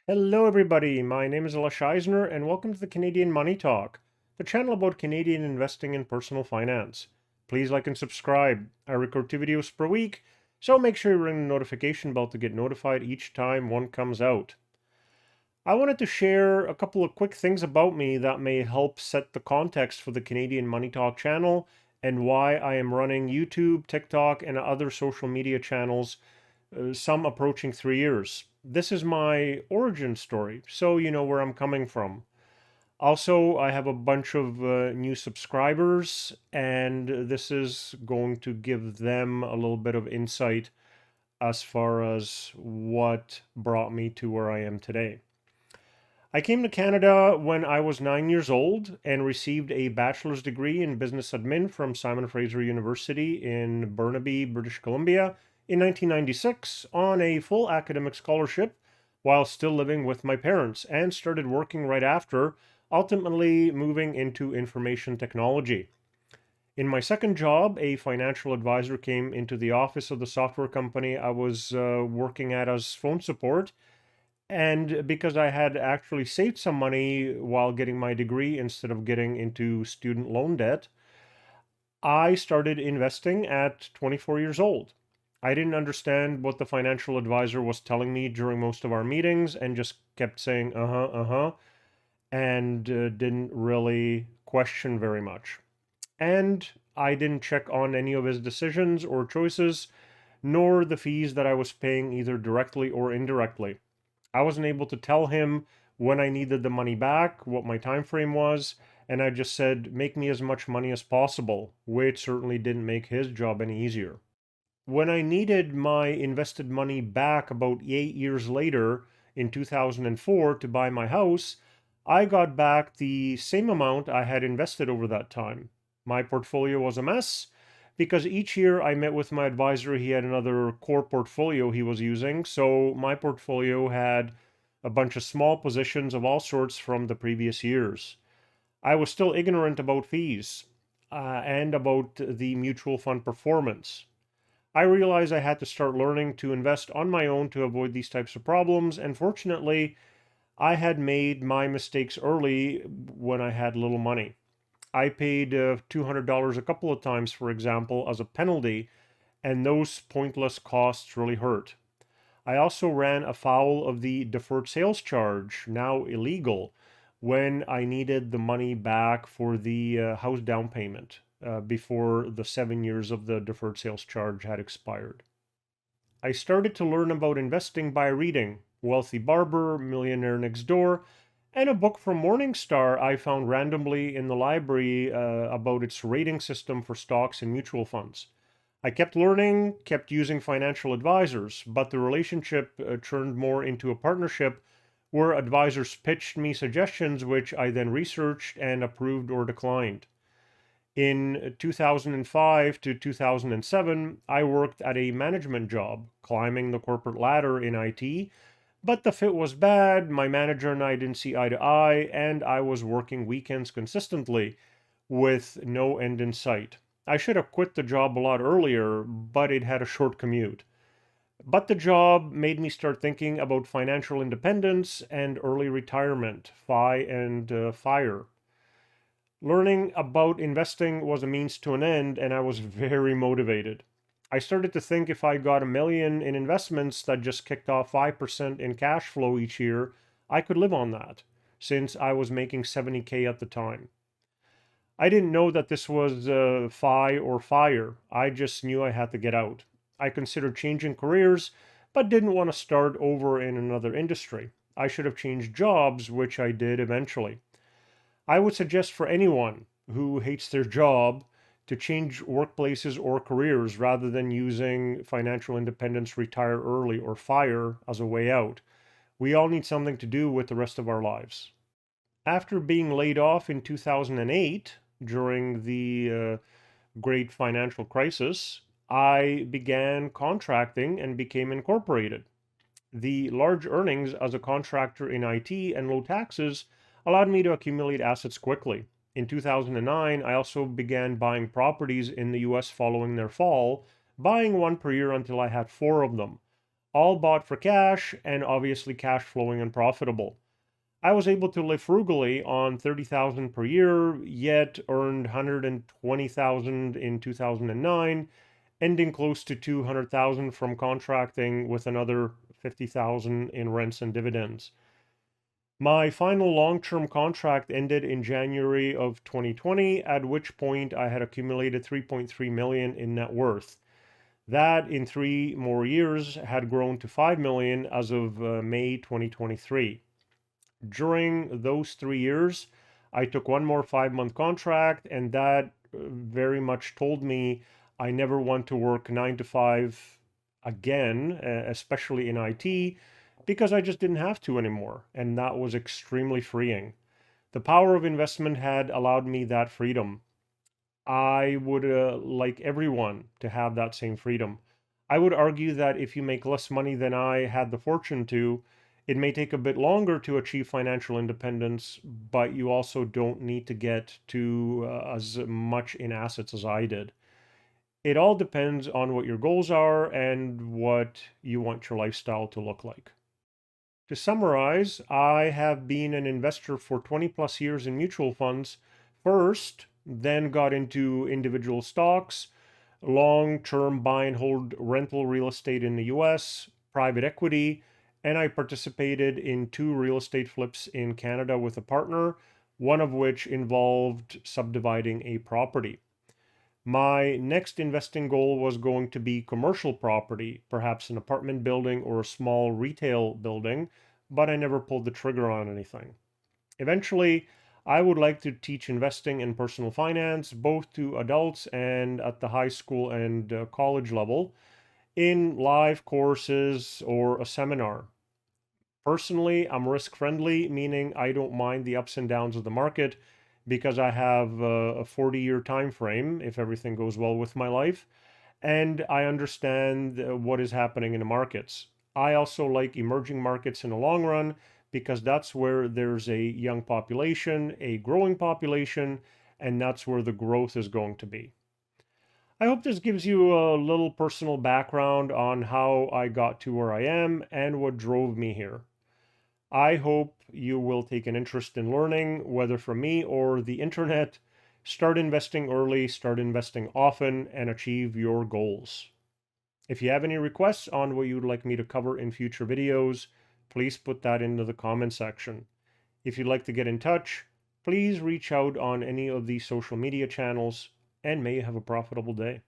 Hello, everybody. My name is Lush Eisner, and welcome to the Canadian Money Talk, the channel about Canadian investing and personal finance. Please like and subscribe. I record 2 videos per week, so make sure you ring the notification bell to get notified each time one comes out. I wanted to share a couple of quick things about me that may help set the context for the Canadian Money Talk channel and why I am running YouTube, TikTok, and other social media channels, some approaching 3 years. This is my origin story, so you know where I'm coming from. Also, I have a bunch of new subscribers, and this is going to give them a little bit of insight as far as what brought me to where I am today. I came to Canada when I was 9 years old and received a bachelor's degree in business admin from Simon Fraser University in Burnaby, British Columbia in 1996 on a full academic scholarship while still living with my parents, and started working right after, ultimately moving into information technology. In my second job, a financial advisor came into the office of the software company I was working at as phone support, and because I had actually saved some money while getting my degree instead of getting into student loan debt, I started investing at 24 years old. I didn't understand what the financial advisor was telling me during most of our meetings and just kept saying, and didn't really question very much. And I didn't check on any of his decisions or choices, nor the fees that I was paying either directly or indirectly. I wasn't able to tell him when I needed the money back, what my time frame was, and I just said, make me as much money as possible, which certainly didn't make his job any easier. When I needed my invested money back about 8 years later in 2004 to buy my house, I got back the same amount I had invested over that time. My portfolio was a mess because each year I met with my advisor, he had another core portfolio he was using. So my portfolio had a bunch of small positions of all sorts from the previous years. I was still ignorant about fees and about the mutual fund performance. I realized I had to start learning to invest on my own to avoid these types of problems, and fortunately, I had made my mistakes early when I had little money. I paid $200 a couple of times, for example, as a penalty, and those pointless costs really hurt. I also ran afoul of the deferred sales charge, now illegal, when I needed the money back for the house down payment before the 7 years of the deferred sales charge had expired. I started to learn about investing by reading Wealthy Barber, Millionaire Next Door, and a book from Morningstar I found randomly in the library about its rating system for stocks and mutual funds. I kept learning, kept using financial advisors, but the relationship turned more into a partnership where advisors pitched me suggestions which I then researched and approved or declined. In 2005 to 2007, I worked at a management job, climbing the corporate ladder in IT, but the fit was bad, my manager and I didn't see eye to eye, and I was working weekends consistently with no end in sight. I should have quit the job a lot earlier, but it had a short commute. But the job made me start thinking about financial independence and early retirement, FI and FIRE. Learning about investing was a means to an end, and I was very motivated. I started to think if I got $1 million in investments that just kicked off 5% in cash flow each year, I could live on that, since I was making 70K at the time. I didn't know that this was FI or FIRE. I just knew I had to get out. I considered changing careers, but didn't want to start over in another industry. I should have changed jobs, which I did eventually. I would suggest for anyone who hates their job to change workplaces or careers rather than using financial independence, retire early, or FIRE as a way out. We all need something to do with the rest of our lives. After being laid off in 2008 during the great financial crisis, I began contracting and became incorporated. The large earnings as a contractor in IT and low taxes allowed me to accumulate assets quickly. In 2009, I also began buying properties in the US following their fall, buying one per year until I had four of them. all bought for cash and obviously cash flowing and profitable. I was able to live frugally on 30,000 per year, yet earned 120,000 in 2009, ending close to 200,000 from contracting with another 50,000 in rents and dividends. My final long-term contract ended in January of 2020, at which point I had accumulated 3.3 million in net worth. That in 3 more years had grown to 5 million as of May 2023. During those 3 years, I took one more 5-month contract, and that very much told me I never want to work 9 to 5 again, especially in IT, because I just didn't have to anymore. And that was extremely freeing. The power of investment had allowed me that freedom. I would like everyone to have that same freedom. I would argue that if you make less money than I had the fortune to, it may take a bit longer to achieve financial independence, but you also don't need to get to as much in assets as I did. It all depends on what your goals are and what you want your lifestyle to look like. To summarize, I have been an investor for 20 plus years in mutual funds first, then got into individual stocks, long-term buy and hold rental real estate in the US, private equity, and I participated in 2 real estate flips in Canada with a partner, one of which involved subdividing a property. My next investing goal was going to be commercial property, perhaps an apartment building or a small retail building, but I never pulled the trigger on anything. Eventually, I would like to teach investing and personal finance both to adults and at the high school and college level in live courses or a seminar. Personally, I'm risk friendly, meaning I don't mind the ups and downs of the market because I have a 40-year time frame if everything goes well with my life, and I understand what is happening in the markets. I also like emerging markets in the long run because that's where there's a young population, a growing population, and that's where the growth is going to be. I hope this gives you a little personal background on how I got to where I am and what drove me here. I hope you will take an interest in learning, whether from me or the internet. Start investing early, start investing often, and achieve your goals. If you have any requests on what you'd like me to cover in future videos, please put that into the comment section. If you'd like to get in touch, please reach out on any of these social media channels, and may you have a profitable day.